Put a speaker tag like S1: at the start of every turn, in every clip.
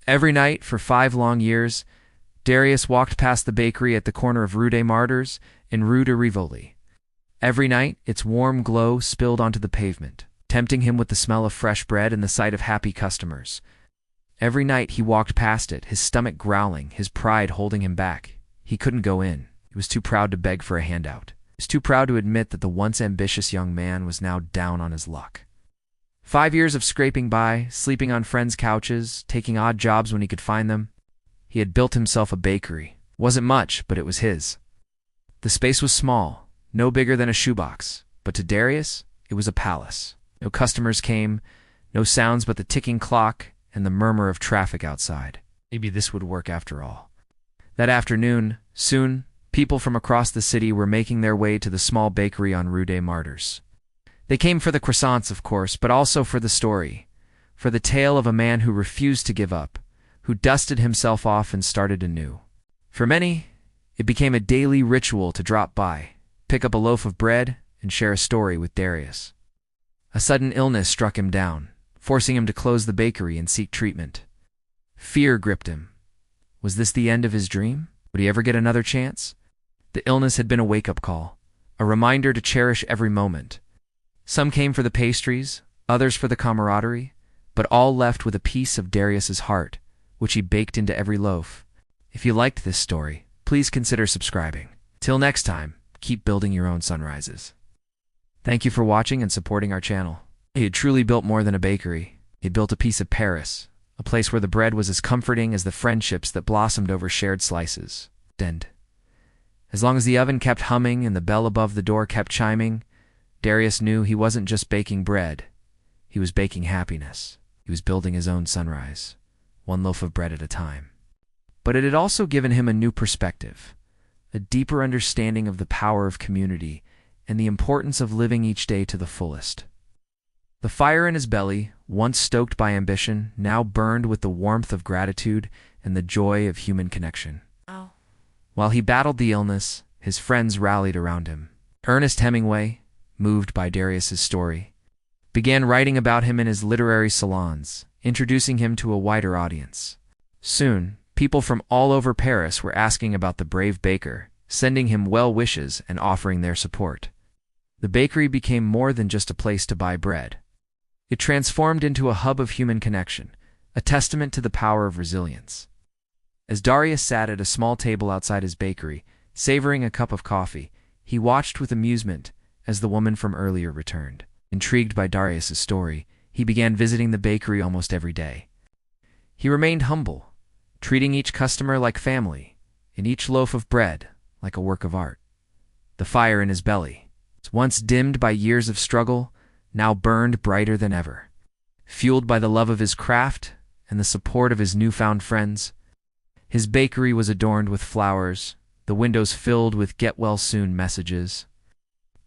S1: Every night, for 5 long years, Darius walked past the bakery at the corner of Rue des Martyrs and Rue de Rivoli. Every night, its warm glow spilled onto the pavement, tempting him with the smell of fresh bread and the sight of happy customers. Every night he walked past it, his stomach growling, his pride holding him back. He couldn't go in. He was too proud to beg for a handout. He was too proud to admit that the once ambitious young man was now down on his luck. 5 years of scraping by, sleeping on friends' couches, taking odd jobs when he could find them. He had built himself a bakery. Wasn't much, but it was his. The space was small, no bigger than a shoebox, but to Darius, it was a palace. No customers came, no sounds but the ticking clock and the murmur of traffic outside. Maybe this would work after all. That afternoon, soon, people from across the city were making their way to the small bakery on Rue des Martyrs. They came for the croissants, of course, but also for the story, for the tale of a man who refused to give up, who dusted himself off and started anew. For many, it became a daily ritual to drop by, pick up a loaf of bread, and share a story with Darius. A sudden illness struck him down, forcing him to close the bakery and seek treatment. Fear gripped him. Was this the end of his dream? Would he ever get another chance? The illness had been a wake-up call, a reminder to cherish every moment. Some came for the pastries, others for the camaraderie, but all left with a piece of Darius's heart, which he baked into every loaf. If you liked this story, please consider subscribing. Till next time, keep building your own sunrises. Thank you for watching and supporting our channel. He had truly built more than a bakery. He had built a piece of Paris, a place where the bread was as comforting as the friendships that blossomed over shared slices. And as long as the oven kept humming and the bell above the door kept chiming, Darius knew he wasn't just baking bread. He was baking happiness. He was building his own sunrise, one loaf of bread at a time. But it had also given him a new perspective, a deeper understanding of the power of community and the importance of living each day to the fullest. The fire in his belly, once stoked by ambition, now burned with the warmth of gratitude and the joy of human connection.
S2: Oh.
S1: While he battled the illness, his friends rallied around him. Ernest Hemingway, moved by Darius's story, began writing about him in his literary salons, introducing him to a wider audience. Soon, people from all over Paris were asking about the brave baker, sending him well wishes and offering their support. The bakery became more than just a place to buy bread. It transformed into a hub of human connection, a testament to the power of resilience. As Darius sat at a small table outside his bakery, savoring a cup of coffee, he watched with amusement as the woman from earlier returned. Intrigued by Darius's story, he began visiting the bakery almost every day. He remained humble, treating each customer like family, and each loaf of bread like a work of art. The fire in his belly, once dimmed by years of struggle, now burned brighter than ever. Fueled by the love of his craft and the support of his newfound friends, his bakery was adorned with flowers, the windows filled with get-well-soon messages.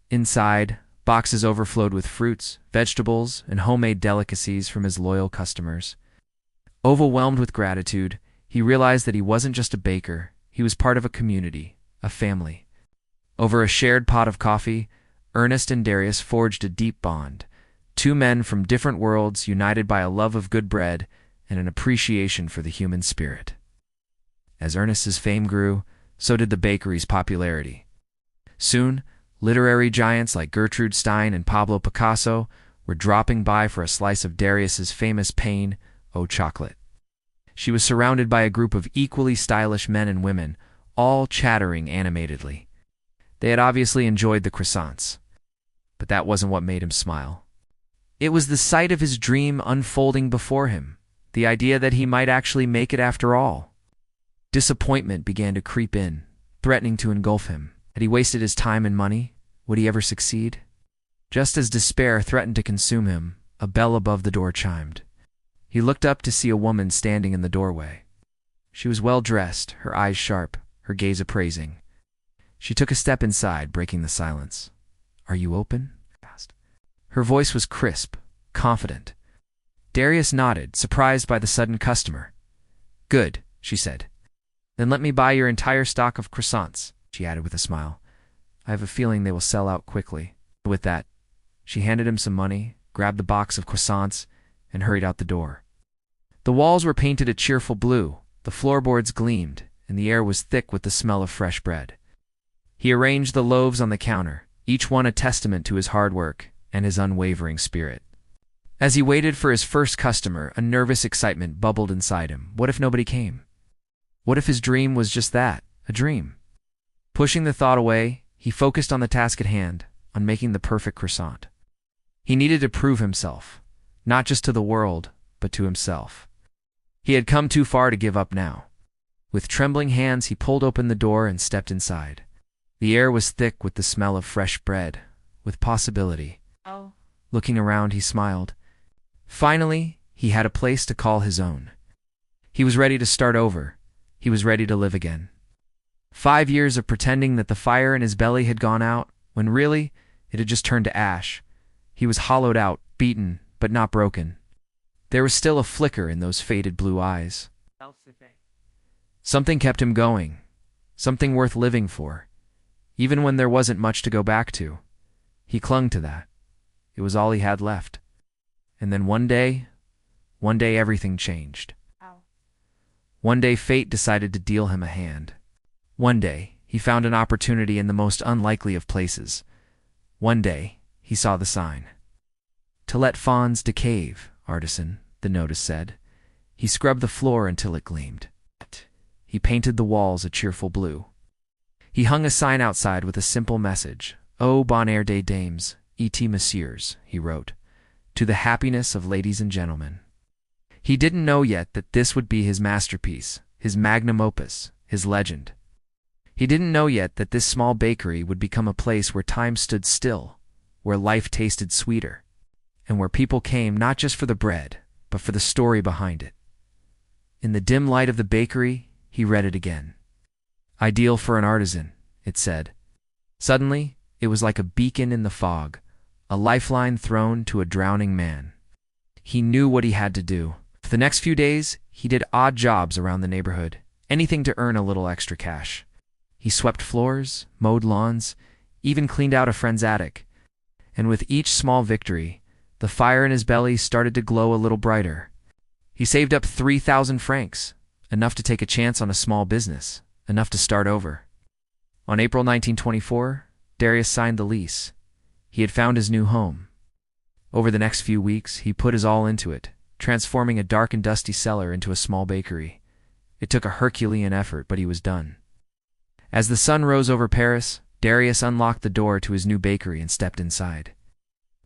S1: Inside, boxes overflowed with fruits, vegetables, and homemade delicacies from his loyal customers. Overwhelmed with gratitude, he realized that he wasn't just a baker, he was part of a community, a family. Over a shared pot of coffee, Ernest and Darius forged a deep bond, two men from different worlds united by a love of good bread and an appreciation for the human spirit. As Ernest's fame grew, so did the bakery's popularity. Soon, literary giants like Gertrude Stein and Pablo Picasso were dropping by for a slice of Darius's famous pain, Au Chocolat. She was surrounded by a group of equally stylish men and women, all chattering animatedly. They had obviously enjoyed the croissants, but that wasn't what made him smile. It was the sight of his dream unfolding before him, the idea that he might actually make it after all. Disappointment began to creep in, threatening to engulf him. Had he wasted his time and money? Would he ever succeed? Just as despair threatened to consume him, a bell above the door chimed. He looked up to see a woman standing in the doorway. She was well-dressed, her eyes sharp, her gaze appraising. She took a step inside, breaking the silence. "Are you open?" she asked. Her voice was crisp, confident. Darius nodded, surprised by the sudden customer. "Good," she said. "Then let me buy your entire stock of croissants," she added with a smile. "I have a feeling they will sell out quickly." With that, she handed him some money, grabbed the box of croissants, and hurried out the door. The walls were painted a cheerful blue, the floorboards gleamed, and the air was thick with the smell of fresh bread. He arranged the loaves on the counter, each one a testament to his hard work and his unwavering spirit. As he waited for his first customer, a nervous excitement bubbled inside him. What if nobody came? What if his dream was just that, a dream? Pushing the thought away, he focused on the task at hand, on making the perfect croissant. He needed to prove himself, not just to the world, but to himself. He had come too far to give up now. With trembling hands, he pulled open the door and stepped inside. The air was thick with the smell of fresh bread, with possibility.
S2: Oh.
S1: Looking around, he smiled. Finally, he had a place to call his own. He was ready to start over. He was ready to live again. 5 years of pretending that the fire in his belly had gone out, when really, it had just turned to ash. He was hollowed out, beaten, but not broken. There was still a flicker in those faded blue eyes. Something kept him going, something worth living for. Even when there wasn't much to go back to, he clung to that. It was all he had left. And then one day everything changed.
S2: Ow.
S1: One day fate decided to deal him a hand. One day he found an opportunity in the most unlikely of places. One day he saw the sign. "To let fawns decave, artisan," the notice said. He scrubbed the floor until it gleamed. He painted the walls a cheerful blue. He hung a sign outside with a simple message. "Au bonheur des dames, et messieurs," he wrote. "To the happiness of ladies and gentlemen." He didn't know yet that this would be his masterpiece, his magnum opus, his legend. He didn't know yet that this small bakery would become a place where time stood still, where life tasted sweeter, and where people came not just for the bread, but for the story behind it. In the dim light of the bakery, he read it again. "Ideal for an artisan," it said. Suddenly, it was like a beacon in the fog, a lifeline thrown to a drowning man. He knew what he had to do. For the next few days, he did odd jobs around the neighborhood, anything to earn a little extra cash. He swept floors, mowed lawns, even cleaned out a friend's attic. And with each small victory, the fire in his belly started to glow a little brighter. He saved up 3,000 francs, enough to take a chance on a small business, enough to start over. On April 1924, Darius signed the lease. He had found his new home. Over the next few weeks, he put his all into it, transforming a dark and dusty cellar into a small bakery. It took a Herculean effort, but he was done. As the sun rose over Paris, Darius unlocked the door to his new bakery and stepped inside.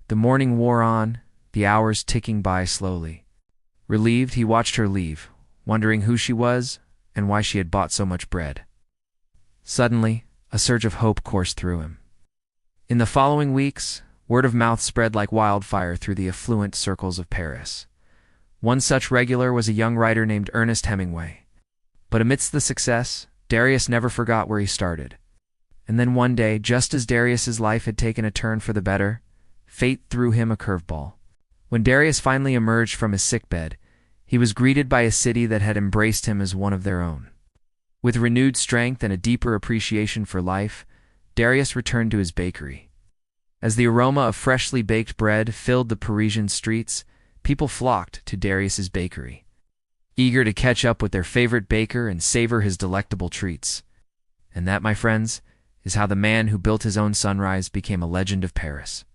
S1: The morning wore on, the hours ticking by slowly. Relieved, he watched her leave, wondering who she was and why she had bought so much bread. Suddenly, a surge of hope coursed through him. In the following weeks, word of mouth spread like wildfire through the affluent circles of Paris. One such regular was a young writer named Ernest Hemingway. But amidst the success, Darius never forgot where he started. And then one day, just as Darius's life had taken a turn for the better, fate threw him a curveball. When Darius finally emerged from his sickbed, he was greeted by a city that had embraced him as one of their own. With renewed strength and a deeper appreciation for life, Darius returned to his bakery. As the aroma of freshly baked bread filled the Parisian streets, people flocked to Darius's bakery, eager to catch up with their favorite baker and savor his delectable treats. And that, my friends, is how the man who built his own sunrise became a legend of Paris.